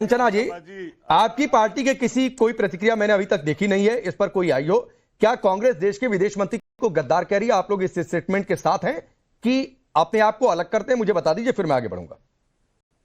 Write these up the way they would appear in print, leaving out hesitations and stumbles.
कंचना जी, आपकी पार्टी के किसी कोई प्रतिक्रिया मैंने अभी तक देखी नहीं है, इस पर कोई आई हो? क्या कांग्रेस देश के विदेश मंत्री को गद्दार कह रही है? आप लोग इस स्टेटमेंट के साथ हैं कि अपने आप को अलग करते हैं? मुझे बता दीजिए, फिर मैं आगे बढ़ूंगा।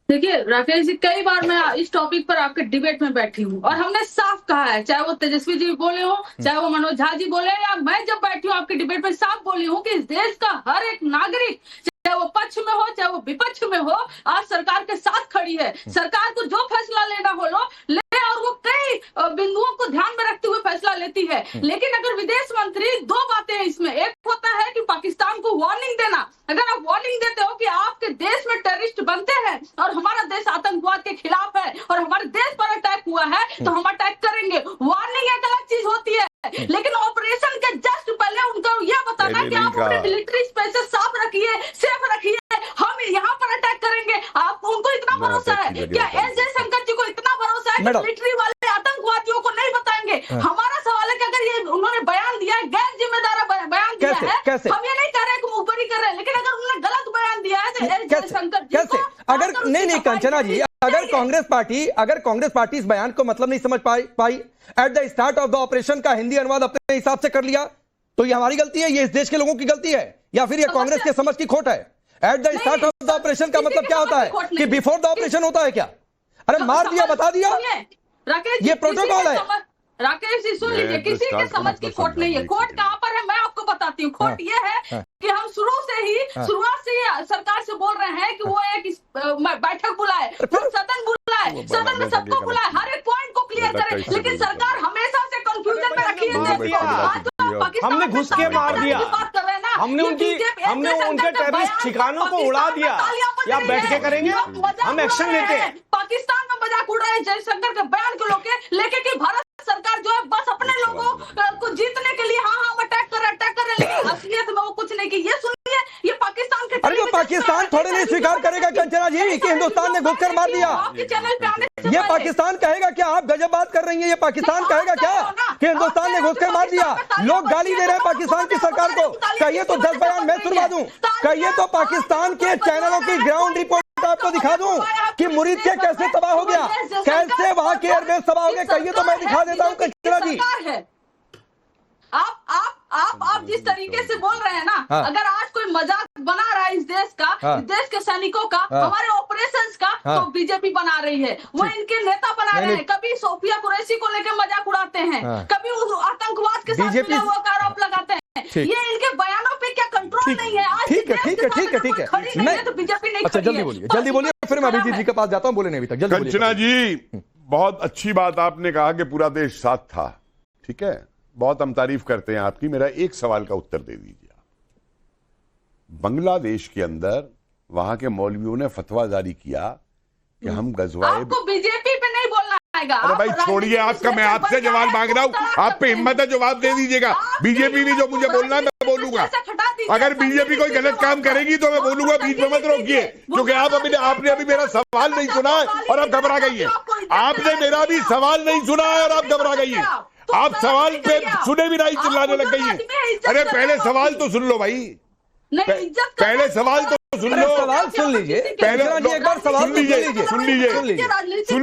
देखिए राकेश जी, कई बार मैं इस टॉपिक पर आपके डिबेट में बैठी हूँ और हमने साफ कहा है, चाहे वो तेजस्वी जी बोले हो, चाहे वो मनोज झा जी बोले, या मैं जब बैठी हूँ आपके डिबेट में साफ बोली हूँ कि इस देश का हर एक नागरिक, चाहे वो पक्ष में हो चाहे वो विपक्ष में हो, आज सरकार के साथ खड़ी है। सरकार को जो फैसला लेना हो ले, और वो कई बिंदुओं को ध्यान में रखते हुए फैसला लेती है। लेकिन अगर विदेश मंत्री, दो बातें हैं इसमें, एक होता है कि पाकिस्तान को वार्निंग देना। अगर आप वार्निंग देते हो कि आपके देश में टेररिस्ट बनते हैं और हमारा देश आतंकवाद के खिलाफ है और हमारे देश पर अटैक हुआ है तो हम अटैक करेंगे, वार्निंग एक अलग चीज होती है। लेकिन ऑपरेशन के जस्ट पहले उनको यह बताना कि आप अपने मिलिट्री स्पेसेस साफ रखिए, सेफ रखिए, हम यहाँ पर अटैक करेंगे। आप उनको इतना भरोसा है क्या? एस जयशंकर जी को इतना भरोसा है कि मिलिट्री वाले आतंकवादियों को नहीं बताएंगे? हमारा सवाल है कि अगर ये उन्होंने बयान दिया है, गैर जिम्मेदार बयान दिया है, हम ये नहीं कह रहे कि मुखबरी कर रहे हैं, लेकिन अगर उन्होंने गलत बयान दिया है तो एस जयशंकर जी कैसे? अगर नहीं कंचना जी, अगर कांग्रेस पार्टी इस बयान को मतलब नहीं समझ पाई, at the start of the operation का हिंदी अनुवाद अपने हिसाब से कर लिया, तो ये हमारी गलती है, ये इस देश के लोगों की गलती है, या फिर ये कांग्रेस के समझ की खोट है? Eight the start of the operation का मतलब क्या होता है कि बिफोर द ऑपरेशन होता है क्या? अरे मार दिया, बता दिया, ये प्रोटोकॉल है। राकेश जी सुन लीजिए, किसी के समझ की खोट नहीं है। खोट कहाँ पर है मैं आपको बताती हूँ। खोट ये है कि हम शुरुआत से ही सरकार से बोल रहे हैं कि वो एक बैठक बुलाए, सदन बुलाए, सदन में सबको बुलाए, हर एक पॉइंट को क्लियर करे, लेकिन सरकार हमेशा से कंफ्यूजन में रखी है। हमने घुस के मार दिया, हमने उनके टेररिस्ट ठिकानों को उड़ा दिया, या बैठ के करेंगे? हम एक्शन लेते हैं। पाकिस्तान में मजाक उड़ रहे हैं जयशंकर के बयान को लेके कि भारत सरकार जो है बस अपने लोगों को जीतने के लिए हम अटैक कर रहे हैं, लेकिन असलियत में वो कुछ नहीं की। ये सुनिए, ये पाकिस्तान के, अरे तो पाकिस्तान थोड़े नहीं स्वीकार करेगा कंचना जी कि हिंदुस्तान ने घुसकर मार दिया। ये पाकिस्तान कहेगा क्या? आप गजब बात कर रही हैं। ये पाकिस्तान कहेगा क्या कि हिंदुस्तान ने घुसकर मार दिया? लोग गाली दे रहे हैं पाकिस्तान की सरकार को। कहिए तो 10 बयान मैं सुनवा दूं, कहिए तो पाकिस्तान के चैनलों की ग्राउंड रिपोर्ट आपको दिखा दूं कि मुरीद के कैसे तबाह हो गया, कैसे वहां के एयरबेस तबाह हो गए। कहिए तो मैं दिखा देता हूं कंचना जी। आप जिस तरीके से बोल रहे हैं ना, अगर आज कोई मजाक बना रहा है इस देश का, इस देश के सैनिकों का, हमारे ऑपरेशंस का, तो बीजेपी बना रही है, वो इनके नेता बना रहे हैं। कभी सोफिया कुरैशी को लेकर मजाक उड़ाते हैं, कभी आतंकवाद के साथ मिला हुआ का आरोप लगाते हैं। ये इनके बयानों पे क्या कंट्रोल नहीं है? आज ठीक है मैं तो बीजेपी नहीं। अच्छा जल्दी बोलिए, फिर मैं अभिजीत जी के पास जाता हूँ। बोले नहीं अभी तक, कंचना जी, बहुत अच्छी बात आपने कहा कि पूरा देश साथ था, ठीक है, बहुत हम तारीफ करते हैं आपकी। मेरा एक सवाल का उत्तर दे दीजिए। बांग्लादेश के अंदर वहां के मौलवियों ने फतवा जारी किया कि हम गजवाए, आपको बीजेपी पे नहीं बोलना आएगा। अरे भाई छोड़िए आपका, मैं आपसे जवाब मांग रहा हूँ, आप पे हिम्मत है जवाब दे दीजिएगा। बीजेपी भी जो मुझे बोलना है मैं बोलूंगा। अगर बीजेपी कोई गलत काम करेगी तो मैं बोलूंगा, बीच में मत रोकिए, क्योंकि आपने अभी मेरा सवाल नहीं सुना है और आप घबरा गई है। आपने मेरा भी सवाल नहीं सुना है और आप घबरा गई है। आप सवाल पे सुने भी नहीं, चिल्लाने लग गई है। अरे पहले सवाल तो सुन लो भाई, पहले सवाल तो सुन लो, सवाल सुन लीजिए पहले एक बार सवाल सुन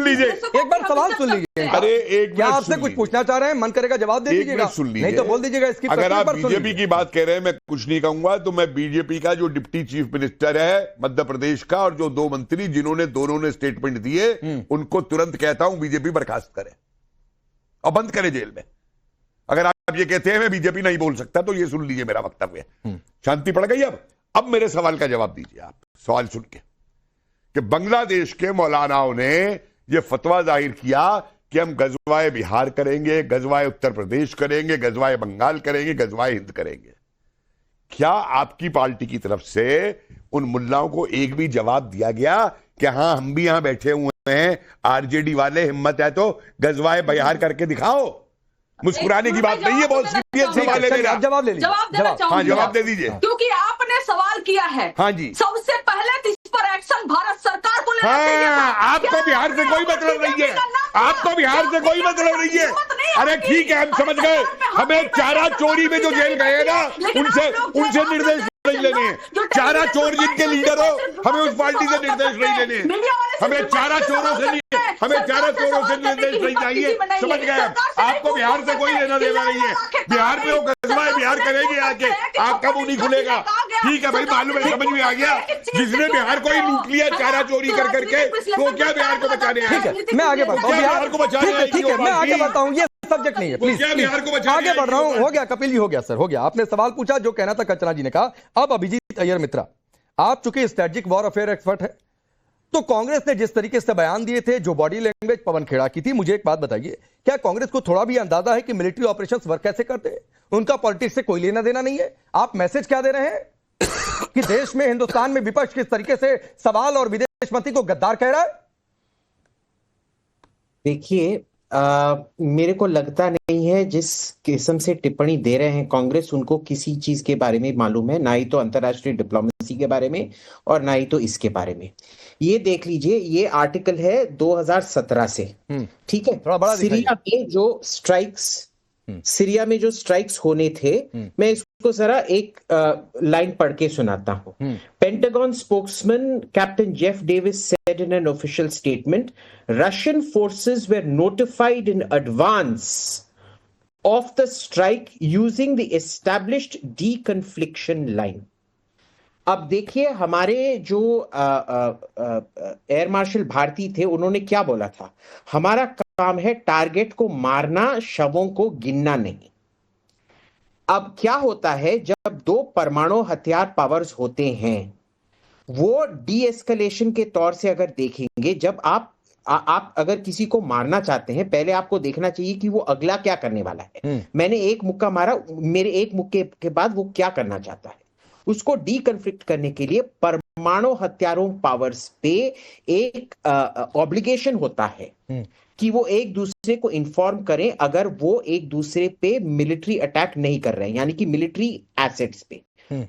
लीजिए, एक बार सवाल सुन लीजिए। अरे एक क्या आपसे कुछ पूछना चाह रहे हैं? मन करेगा जवाब दे दीजिएगा, नहीं तो बोल दीजिएगा। इसकी अगर आप बीजेपी की बात कह रहे हैं, मैं कुछ नहीं कहूंगा, तो मैं बीजेपी का जो डिप्टी चीफ मिनिस्टर है मध्य प्रदेश का और जो 2 मंत्री जिन्होंने दोनों ने स्टेटमेंट दिए, उनको तुरंत कहता हूं बीजेपी बर्खास्त करे और बंद करे जेल में। अगर आप ये कहते हैं मैं बीजेपी नहीं बोल सकता, तो ये सुन लीजिए मेरा वक्तव्य। शांति पड़ गई? अब मेरे सवाल का जवाब दीजिए आप, सवाल सुन के, कि बांग्लादेश के मौलानाओं ने यह फतवा जाहिर किया कि हम गजवाए बिहार करेंगे, गजवाए उत्तर प्रदेश करेंगे, गजवाए बंगाल करेंगे, गजवाए हिंद करेंगे। क्या आपकी पार्टी की तरफ से उन मुल्लाओं को एक भी जवाब दिया गया कि हां हम भी यहां बैठे हुए हैं, आरजेडी वाले, हिम्मत है तो गजवाए बिहार करके दिखाओ? मुस्कुराने की बात नहीं है, बहुत सीरियस सवाल है मेरा। जवाब ले लीजिए। हाँ जवाब दे दीजिए, क्योंकि आपने सवाल किया है। हाँ जी, सबसे पहले तो इस पर एक्शन भारत सरकार को लेना चाहिए। आपको बिहार से कोई मतलब नहीं है, आपको बिहार से कोई मतलब नहीं है। अरे ठीक है, हम समझ गए। हमें चारा चोरी में जो जेल गए ना, उनसे निर्देश नहीं लेने हैं। चारा चोर जिनके लीडर हो, हमें उस पार्टी से निर्देश नहीं लेने हैं। हमें चारा चोरों से नहीं, हमें चारों चोरों से निर्देश नहीं चाहिए, समझ गए? आपको बिहार से कोई लेना देना नहीं है। बिहार में वो कस्बा है, बिहार करेगी आके, आपका मुंह नहीं खुलेगा। ठीक है भाई, मालूम है, समझ में आ गया। जिसने बिहार को ही लूट लिया चारा चोरी कर करके, तो क्या बिहार को बचाने आया? ठीक है, मैं आगे बढ़ता हूँ। बिहार को बचाने आई? ठीक है, मैं आगे बढ़ता हूँ, ये सब्जेक्ट नहीं है, प्लीज बिहार को बचाने आगे बढ़ रहा हूँ। हो गया कपिल जी, हो गया सर, हो गया। आपने सवाल पूछा, जो कहना था कंचना जी ने कहा। अब अभिजीत अय्यर मित्रा, आप चूंकि स्ट्रेटेजिक वॉर अफेयर एक्सपर्ट है, तो कांग्रेस ने जिस तरीके से बयान दिए थे, जो बॉडी लैंग्वेज पवन खेड़ा की थी, मुझे एक बात बताइए, क्या कांग्रेस को थोड़ा भी अंदाजा है कि मिलिट्री ऑपरेशंस वर्क कैसे करते हैं? उनका पॉलिटिक्स से कोई लेना देना नहीं है। आप मैसेज क्या दे रहे हैं कि देश में, हिंदुस्तान में विपक्ष किस तरीके से सवाल और विदेश मंत्री को गद्दार कह रहा है? देखिए, मेरे को लगता नहीं है जिस किस्म से टिप्पणी दे रहे हैं कांग्रेस, उनको किसी चीज के बारे में मालूम है, ना ही तो अंतर्राष्ट्रीय डिप्लोमेसी के बारे में और ना ही तो इसके बारे में। ये देख लीजिए, ये आर्टिकल है 2017 से, ठीक है? थोड़ा बड़ा सीरिया में जो स्ट्राइक्स होने थे, मैं इसको जरा एक लाइन पढ़ के सुनाता हूं। Pentagon spokesman captain Jeff Davis said in an official statement, Russian forces were notified in advance of the strike using the established deconfliction line. अब देखिए, हमारे जो एयर मार्शल भारती थे, उन्होंने क्या बोला था? हमारा काम है टारगेट को मारना, शवों को गिनना नहीं। अब क्या होता है, जब दो परमाणु हथियार पावर्स होते हैं, वो डी एस्केलेशन के तौर से अगर देखेंगे, जब आप अगर किसी को मारना चाहते हैं, पहले आपको देखना चाहिए कि वो अगला क्या करने वाला है। मैंने एक मुक्का मारा, मेरे एक मुक्के के बाद वो क्या करना चाहता है। उसको डीकन्फ्लिक्ट करने के लिए परमाणु हथियारों पावर्स पे एक ऑब्लिगेशन होता है कि वो एक दूसरे को इन्फॉर्म करें अगर वो एक दूसरे पे मिलिट्री अटैक नहीं कर रहे हैं, यानी कि मिलिट्री एसेट्स पे।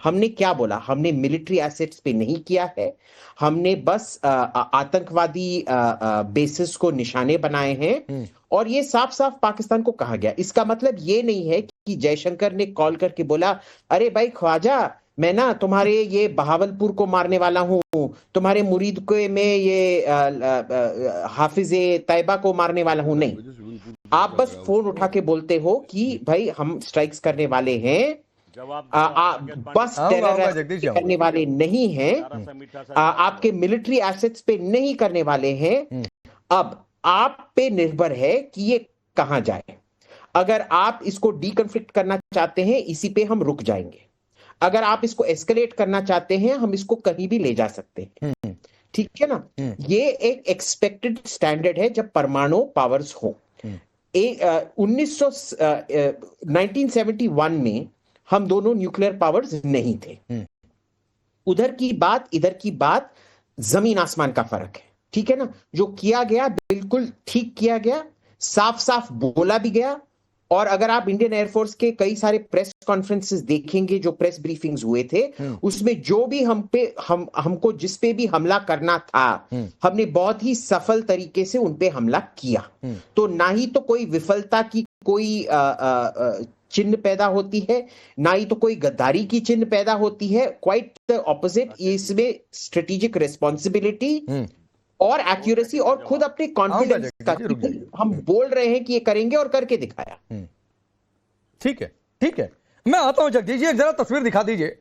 हमने क्या बोला? हमने मिलिट्री एसेट्स पे नहीं किया है, हमने बस आतंकवादी बेसिस को निशाने बनाए हैं, और ये साफ साफ पाकिस्तान को कहा गया। इसका मतलब ये नहीं है कि जयशंकर ने कॉल करके बोला, अरे भाई ख्वाजा, मैं ना तुम्हारे ये बहावलपुर को मारने वाला हूं, तुम्हारे मुरीद को में ये हाफिज तैयबा को मारने वाला हूं। नहीं, आप बस फोन उठा के बोलते हो कि भाई हम स्ट्राइक्स करने वाले हैं, बस टेरर करने वाले नहीं हैं, आपके मिलिट्री एसेट्स पे नहीं करने वाले हैं। अब आप पे निर्भर है कि ये कहां जाए। अगर आप इसको डीकन्फ्लिक्ट करना चाहते हैं, इसी पे हम रुक जाएंगे। अगर आप इसको एस्केलेट करना चाहते हैं, हम इसको कहीं भी ले जा सकते हैं, ठीक है ना? ये एक एक्सपेक्टेड स्टैंडर्ड है जब परमाणु पावर्स हो। 1971 में हम दोनों न्यूक्लियर पावर्स नहीं थे। उधर की बात, इधर की बात, जमीन आसमान का फर्क है, ठीक है ना? जो किया गया बिल्कुल ठीक किया गया, साफ साफ बोला भी गया। और अगर आप इंडियन एयरफोर्स के कई सारे प्रेस कॉन्फ्रेंसेस देखेंगे, जो प्रेस ब्रीफिंग्स हुए थे, उसमें जो भी हमको जिस पे भी हमला करना था, हमने बहुत ही सफल तरीके से उन पे हमला किया। तो ना ही तो कोई विफलता की कोई चिन्ह पैदा होती है, ना ही तो कोई गद्दारी की चिन्ह पैदा होती है। क्वाइट द ऑपोजिट, इसमें स्ट्रेटेजिक रिस्पॉन्सिबिलिटी और एक्यूरेसी और खुद अपने कॉन्फिडेंस का, हम बोल रहे हैं कि ये करेंगे और करके दिखाया। ठीक है, ठीक है, मैं आता हूं जगदीश जी, एक जरा तस्वीर दिखा दीजिए।